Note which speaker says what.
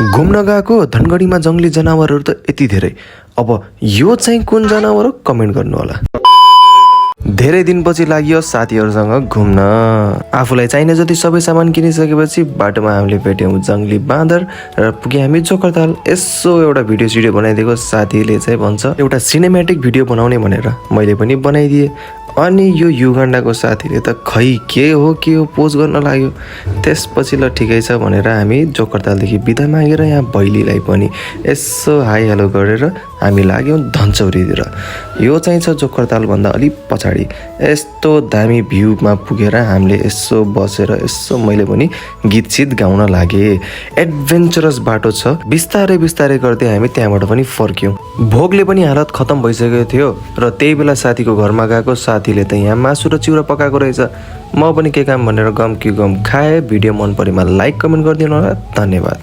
Speaker 1: घुम्न गएको धनगढीमा जङ्गली जनावरहरू त यति धेरै। अब यो चाहिँ कुन जनावर हो कमेन्ट गर्नु होला। धेरै दिनपछि लाग्यो साथीहरूसँग घुम्न। आफूलाई चाहिने जति सबै सामान किनिसकेपछि बाटोमा हामीले भेट्यौँ जङ्गली बाँदर र पुग्यौँ हामी जोकरताल। यसो एउटा भिडियो सिडियो बनाइदिएको साथीले चाहिँ भन्छ एउटा सिनेमेटिक भिडियो बनाउने भनेर, मैले पनि बनाइदिएँ। अनि यो युगान्डाको साथीले त खै के हो पोज गर्न लाग्यो। त्यसपछि ल ठिकै छ भनेर हामी जोकरतालदेखि बिदा मागेर यहाँ भैलीलाई पनि यसो हाई हेलो गरेर हामी लाग्यौँ धनचौरीतिर। यो चाहिँ छ जोकरतालभन्दा अलिक पछाडि। यस्तो दामी भ्यूमा पुगेर हामीले यसो बसेर यसो मैले पनि गीतसित गाउन लागेँ। एडभेन्चरस बाटो छ। बिस्तारै बिस्तारै गर्दै हामी त्यहाँबाट पनि फर्क्यौँ। भोकले पनि हालत खतम भइसकेको थियो र त्यही बेला साथीको घरमा गएको। साथीले त यहाँ मासु र चिउरा पकाएको रहेछ। म पनि के काम भनेर गम कि गम खाएँ। भिडियो मन परेमा लाइक कमेन्ट गरिदिनु होला। धन्यवाद।